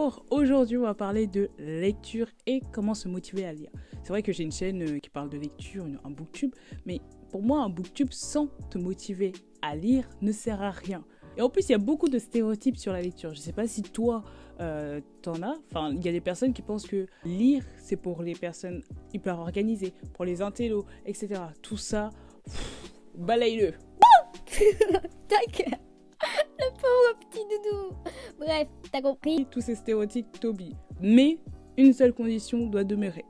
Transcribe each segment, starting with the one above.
Alors, aujourd'hui, on va parler de lecture et comment se motiver à lire. C'est vrai que j'ai une chaîne qui parle de lecture, un booktube, mais pour moi, un booktube sans te motiver à lire ne sert à rien. Et en plus, il y a beaucoup de stéréotypes sur la lecture. Je ne sais pas si toi, t'en as. Enfin, il y a des personnes qui pensent que lire, c'est pour les personnes hyper organisées, pour les intellos, etc. Tout ça, balaye-le. Tac. Le pauvre petit doudou. Bref, t'as compris. Tous ces stéréotypes t'oublient. Mais une seule condition doit demeurer.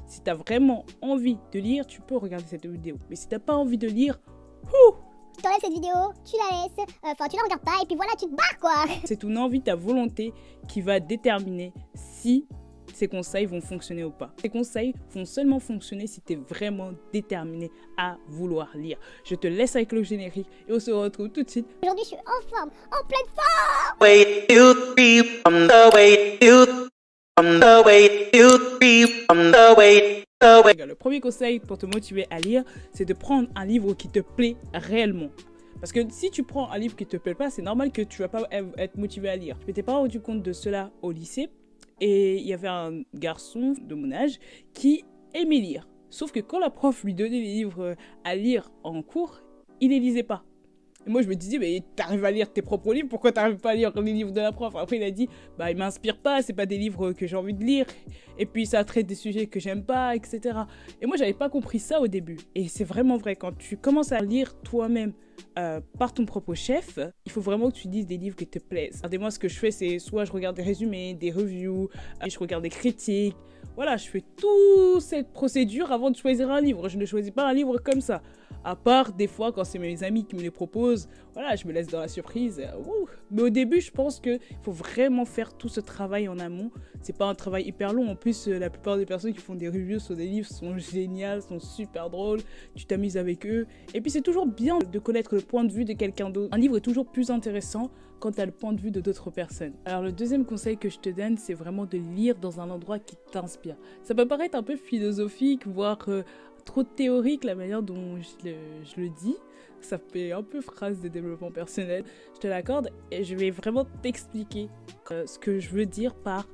Si t'as vraiment envie de lire, tu peux regarder cette vidéo. Mais si t'as pas envie de lire, Tu t'enlèves cette vidéo, tu la laisses, tu la regardes pas et puis voilà, tu te barres quoi. c'est ton envie, ta volonté qui va déterminer si ces conseils vont fonctionner ou pas. Ces conseils vont seulement fonctionner si tu es vraiment déterminé à vouloir lire. Je te laisse avec le générique et on se retrouve tout de suite. Aujourd'hui, je suis en forme, en pleine forme. Way you three from the way you from the way you three from the way the way. Le premier conseil pour te motiver à lire, c'est de prendre un livre qui te plaît réellement. Parce que si tu prends un livre qui te plaît pas, c'est normal que tu vas pas être motivé à lire. Je m'étais pas rendu compte de cela au lycée. Et il y avait un garçon de mon âge qui aimait lire. Sauf que quand la prof lui donnait les livres à lire en cours, il les lisait pas. Et moi je me disais, mais t'arrives à lire tes propres livres, pourquoi t'arrives pas à lire les livres de la prof? Après il a dit, bah il m'inspire pas, c'est pas des livres que j'ai envie de lire. Et puis ça traite des sujets que j'aime pas, etc. Et moi j'avais pas compris ça au début. Et c'est vraiment vrai, quand tu commences à lire toi-même par ton propre chef, il faut vraiment que tu lises des livres qui te plaisent. Regardez-moi, ce que je fais, c'est soit je regarde des résumés, des reviews, je regarde des critiques. Voilà, je fais toute cette procédure avant de choisir un livre. Je ne choisis pas un livre comme ça. À part des fois quand c'est mes amis qui me les proposent, voilà, je me laisse dans la surprise. Mais au début, je pense qu'il faut vraiment faire tout ce travail en amont. C'est pas un travail hyper long. En plus, la plupart des personnes qui font des reviews sur des livres sont géniales, sont super drôles. Tu t'amuses avec eux. Et puis c'est toujours bien de connaître le point de vue de quelqu'un d'autre. Un livre est toujours plus intéressant quand tu as le point de vue de d'autres personnes. Alors le deuxième conseil que je te donne, c'est vraiment de lire dans un endroit qui t'inspire. Ça peut paraître un peu philosophique, voire trop théorique la manière dont je le dis. Ça fait un peu phrase de développement personnel, je te l'accorde, et je vais vraiment t'expliquer ce que je veux dire par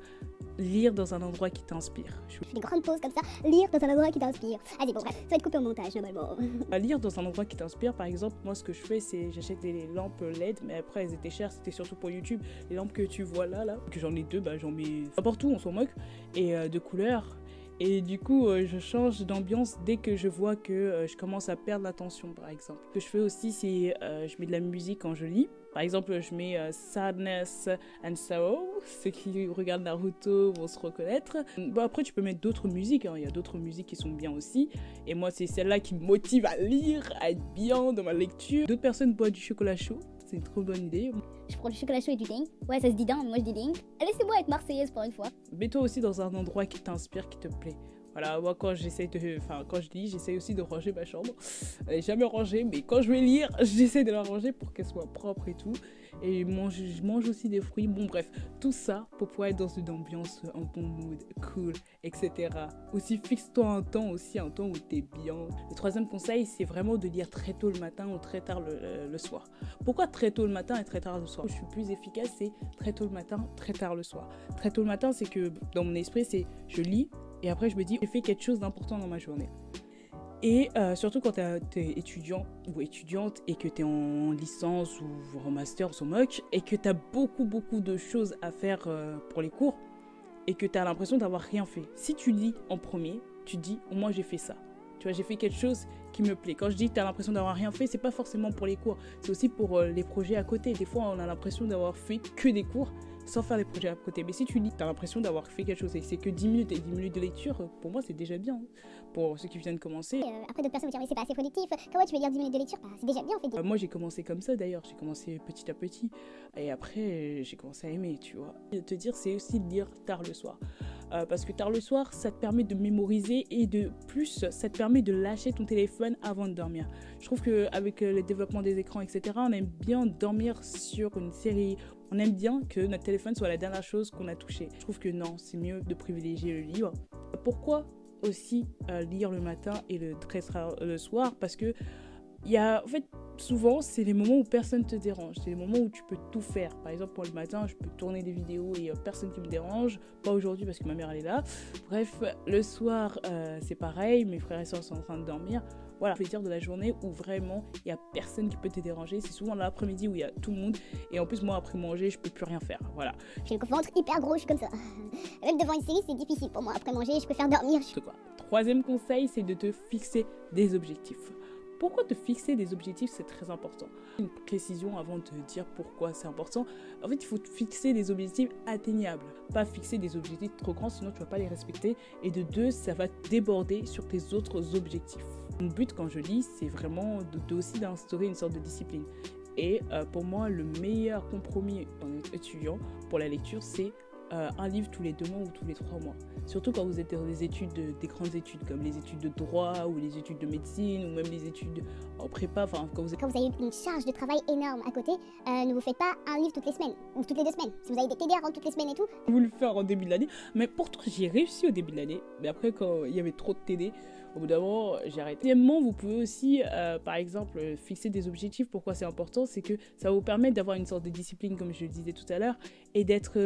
lire dans un endroit qui t'inspire. Je fais des grandes pauses comme ça, lire dans un endroit qui t'inspire. Allez, bon bref, ça va être coupé au montage normalement. À lire dans un endroit qui t'inspire, par exemple, moi ce que je fais, c'est j'achète des lampes LED, mais après elles étaient chères, c'était surtout pour YouTube. Les lampes que tu vois là, que j'en ai deux, bah j'en mets n'importe où, on s'en moque, et de couleurs. Et du coup, je change d'ambiance dès que je vois que je commence à perdre l'attention, par exemple. Ce que je fais aussi, c'est je mets de la musique quand je lis. Par exemple, je mets Sadness and Sorrow. Ceux qui regardent Naruto vont se reconnaître. Bon, après, tu peux mettre d'autres musiques. Hein. Il y a d'autres musiques qui sont bien aussi. Et moi, c'est celle-là qui me motive à lire, à être bien dans ma lecture. D'autres personnes boivent du chocolat chaud. C'est une trop bonne idée. Je prends du chocolat chaud et du ding. Ouais, ça se dit ding, moi je dis ding. Laissez-moi être marseillaise pour une fois. Mets-toi aussi dans un endroit qui t'inspire, qui te plaît. Voilà, moi quand quand je lis, j'essaie aussi de ranger ma chambre. Elle n'est jamais rangée, mais quand je vais lire, j'essaie de la ranger pour qu'elle soit propre et tout. Et je mange aussi des fruits. Bon bref, tout ça pour pouvoir être dans une ambiance, un bon mood, cool, etc. Aussi, fixe-toi un temps où t'es bien. Le troisième conseil, c'est vraiment de lire très tôt le matin ou très tard le soir. Pourquoi très tôt le matin et très tard le soir? Je suis plus efficace, c'est très tôt le matin, très tard le soir. Très tôt le matin, c'est que dans mon esprit, c'est je lis et après je me dis j'ai fait quelque chose d'important dans ma journée. Et surtout quand tu es étudiant ou étudiante et que tu es en licence ou en master, ou en mock, et que tu as beaucoup de choses à faire pour les cours et que tu as l'impression d'avoir rien fait. Si tu lis en premier, tu dis au moins j'ai fait ça. Tu vois, j'ai fait quelque chose qui me plaît. Quand je dis que tu as l'impression d'avoir rien fait, c'est pas forcément pour les cours, c'est aussi pour les projets à côté. Des fois, on a l'impression d'avoir fait que des cours sans faire des projets à côté. Mais si tu lis, tu as l'impression d'avoir fait quelque chose et c'est que 10 minutes et 10 minutes de lecture, pour moi, c'est déjà bien. Pour ceux qui viennent de commencer. Après, d'autres personnes vont dire, mais c'est pas assez productif. Comment tu veux lire 10 minutes de lecture? Bah, c'est déjà bien en fait. Moi, j'ai commencé comme ça d'ailleurs. J'ai commencé petit à petit. Et après, j'ai commencé à aimer, tu vois. Et te dire, c'est aussi de lire tard le soir. Parce que tard le soir, ça te permet de mémoriser et de plus, ça te permet de lâcher ton téléphone avant de dormir. Je trouve qu'avec le développement des écrans, etc., on aime bien dormir sur une série. On aime bien que notre téléphone soit la dernière chose qu'on a touchée. Je trouve que non, c'est mieux de privilégier le livre. Pourquoi aussi lire le matin et le soir? Parce que il y a, en fait, souvent, c'est les moments où personne te dérange. C'est les moments où tu peux tout faire. Par exemple, pour le matin, je peux tourner des vidéos et personne qui me dérange. Pas aujourd'hui parce que ma mère, elle est là. Bref, le soir, c'est pareil. Mes frères et soeurs sont en train de dormir. Voilà, je vais dire de la journée où vraiment, il n'y a personne qui peut te déranger. C'est souvent l'après-midi où il y a tout le monde. Et en plus, moi, après manger, je peux plus rien faire. Voilà. J'ai le ventre hyper gros, je suis comme ça. Même devant une série, c'est difficile pour moi. Après manger, je préfère dormir. C'est quoi. Troisième conseil, c'est de te fixer des objectifs. Pourquoi te fixer des objectifs, c'est très important. Une précision avant de te dire pourquoi c'est important. En fait, il faut fixer des objectifs atteignables. Pas fixer des objectifs trop grands, sinon tu ne vas pas les respecter. Et de deux, ça va déborder sur tes autres objectifs. Mon but quand je lis, c'est vraiment aussi d'instaurer une sorte de discipline. Et pour moi, le meilleur compromis en étudiant pour la lecture, c'est un livre tous les 2 mois ou tous les 3 mois. Surtout quand vous êtes dans des études, des grandes études comme les études de droit ou les études de médecine ou même les études en prépa. Enfin, quand vous avez une charge de travail énorme à côté, ne vous faites pas un livre toutes les semaines ou toutes les 2 semaines. Si vous avez des TD à rendre toutes les semaines et tout. Vous le faire en début de l'année. Mais pourtant, j'ai réussi au début de l'année. Mais après, quand il y avait trop de TD, au bout d'un moment, j'ai arrêté. Deuxièmement, vous pouvez aussi, par exemple, fixer des objectifs. Pourquoi c'est important? C'est que ça va vous permettre d'avoir une sorte de discipline, comme je le disais tout à l'heure, et d'être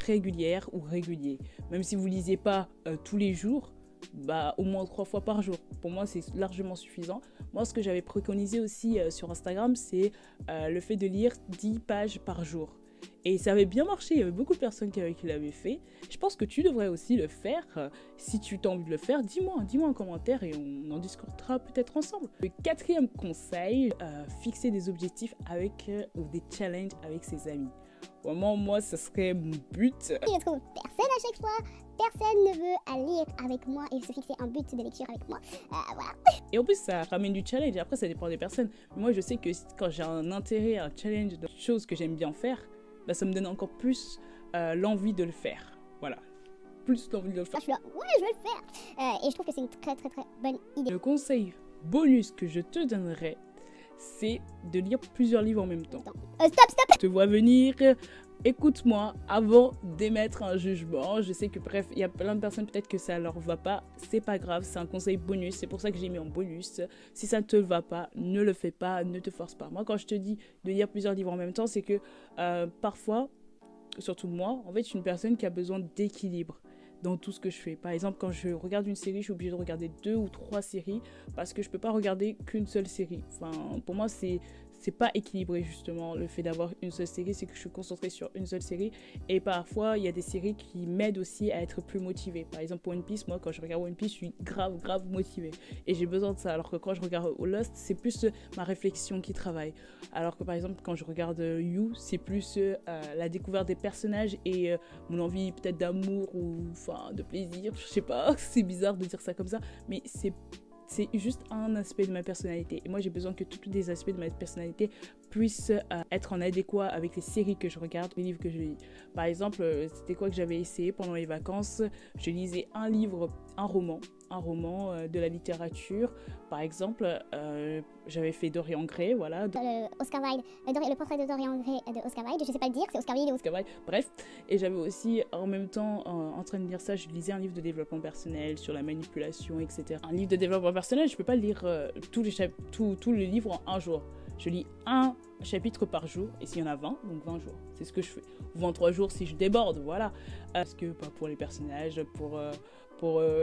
régulière ou régulier. Même si vous lisez pas tous les jours, bah, au moins 3 fois par jour. Pour moi, c'est largement suffisant. Moi, ce que j'avais préconisé aussi sur Instagram, c'est le fait de lire 10 pages par jour. Et ça avait bien marché, il y avait beaucoup de personnes qui l'avaient fait. Je pense que tu devrais aussi le faire. Si tu as envie de le faire, dis-moi en commentaire et on en discutera peut-être ensemble. Le 4e conseil, fixer des objectifs ou des challenges avec ses amis. Vraiment, moi, ce serait mon but. Je ne trouve personne à chaque fois. Personne ne veut lire avec moi et se fixer un but de lecture avec moi. Voilà. Et en plus, ça ramène du challenge. Après, ça dépend des personnes. Mais moi, je sais que quand j'ai un intérêt, un challenge de choses que j'aime bien faire, bah, ça me donne encore plus l'envie de le faire. Voilà. Plus l'envie de le faire. Je suis là, ouais, je vais le faire. Et je trouve que c'est une très très très bonne idée. Le conseil bonus que je te donnerais, c'est de lire plusieurs livres en même temps. Stop. Je te vois venir, écoute-moi avant d'émettre un jugement. Je sais que bref, il y a plein de personnes peut-être que ça leur va pas. C'est pas grave, c'est un conseil bonus. C'est pour ça que j'ai mis en bonus. Si ça ne te va pas, ne le fais pas, ne te force pas. Moi, quand je te dis de lire plusieurs livres en même temps, c'est que parfois, surtout moi, en fait, je suis une personne qui a besoin d'équilibre dans tout ce que je fais. Par exemple, quand je regarde une série, je suis obligée de regarder 2 ou 3 séries parce que je peux pas regarder qu'une seule série. Enfin, pour moi, c'est pas équilibré justement. Le fait d'avoir une seule série, c'est que je suis concentrée sur une seule série. Et parfois, il y a des séries qui m'aident aussi à être plus motivée. Par exemple, pour One Piece, moi, quand je regarde One Piece, je suis grave motivée. Et j'ai besoin de ça. Alors que quand je regarde Lost, c'est plus ma réflexion qui travaille. Alors que par exemple, quand je regarde You, c'est plus la découverte des personnages et mon envie peut-être d'amour ou enfin de plaisir. Je sais pas, c'est bizarre de dire ça comme ça, mais c'est juste un aspect de ma personnalité. Et moi, j'ai besoin que tous les aspects de ma personnalité puissent être en adéquat avec les séries que je regarde, les livres que je lis. Par exemple, c'était quoi que j'avais essayé pendant les vacances? Je lisais un roman de la littérature. Par exemple, j'avais fait Dorian Gray, voilà. Oscar Wilde, le portrait de Dorian Gray de Oscar Wilde, je sais pas le dire, c'est Oscar Wilde. Bref, et j'avais aussi en même temps, en train de lire ça, je lisais un livre de développement personnel sur la manipulation, etc. Un livre de développement personnel, je peux pas lire tout le livre en un jour. Je lis un chapitre par jour, et s'il y en a 20, donc 20 jours. C'est ce que je fais. Ou 23 jours si je déborde, voilà. Parce que pour les personnages, pour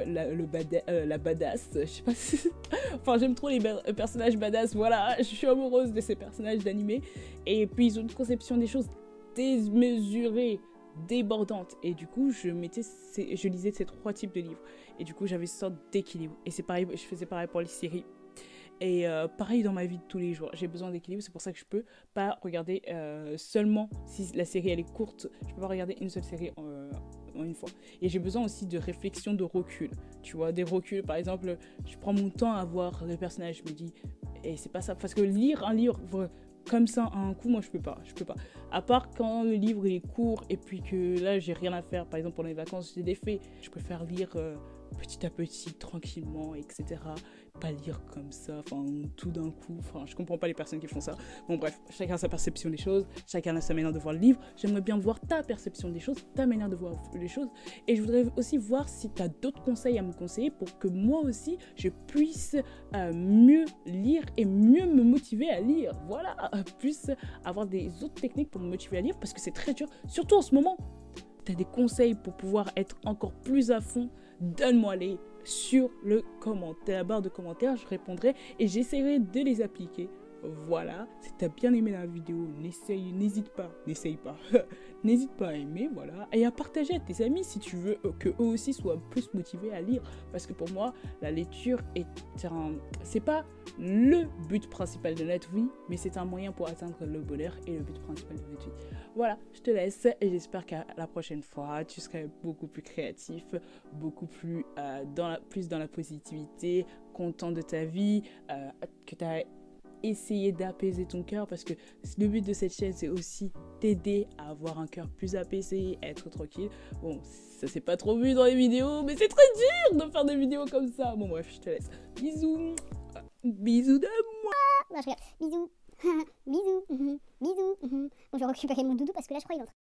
la badass, je sais pas si... Enfin, j'aime trop les personnages badass, voilà. Je suis amoureuse de ces personnages d'animé. Et puis, ils ont une conception des choses démesurée, débordante. Et du coup, je lisais ces 3 types de livres. Et du coup, j'avais une sorte d'équilibre. Et c'est pareil, je faisais pareil pour les séries. Et pareil dans ma vie de tous les jours, j'ai besoin d'équilibre, c'est pour ça que je peux pas regarder seulement si la série elle est courte, je peux pas regarder une seule série en une fois. Et j'ai besoin aussi de réflexion, de recul, tu vois, des reculs. Par exemple, je prends mon temps à voir le personnage, je me dis, et c'est pas ça, parce que lire un livre comme ça à un coup, moi je peux pas. À part quand le livre il est court et puis que là j'ai rien à faire, par exemple pendant les vacances j'ai des faits, je préfère lire petit à petit, tranquillement, etc. pas lire comme ça, enfin tout d'un coup, enfin je comprends pas les personnes qui font ça. Bon bref, chacun a sa perception des choses, chacun a sa manière de voir le livre. J'aimerais bien voir ta perception des choses, ta manière de voir les choses, et je voudrais aussi voir si tu as d'autres conseils à me conseiller pour que moi aussi je puisse mieux lire et mieux me motiver à lire. Voilà, plus avoir des autres techniques pour me motiver à lire parce que c'est très dur, surtout en ce moment. Tu as des conseils pour pouvoir être encore plus à fond, donne-moi-les sur la barre de commentaires, je répondrai et j'essaierai de les appliquer. Voilà, si tu as bien aimé la vidéo, n'hésite pas à aimer, voilà, et à partager à tes amis si tu veux que eux aussi soient plus motivés à lire, parce que pour moi, la lecture c'est pas le but principal de notre vie, mais c'est un moyen pour atteindre le bonheur et le but principal de notre vie. Voilà, je te laisse et j'espère qu'à la prochaine fois, tu seras beaucoup plus créatif, beaucoup plus dans la positivité, content de ta vie, que tu as essayer d'apaiser ton cœur, parce que le but de cette chaîne c'est aussi t'aider à avoir un cœur plus apaisé, à être tranquille. Bon, ça c'est pas trop vu dans les vidéos, mais c'est très dur de faire des vidéos comme ça. Bon bref, je te laisse. Bisous. Bisous de moi. Non, je regarde. Bisous. Bisous. Bisous. Bon, je vais récupérer mon doudou parce que là je crois qu'il est en train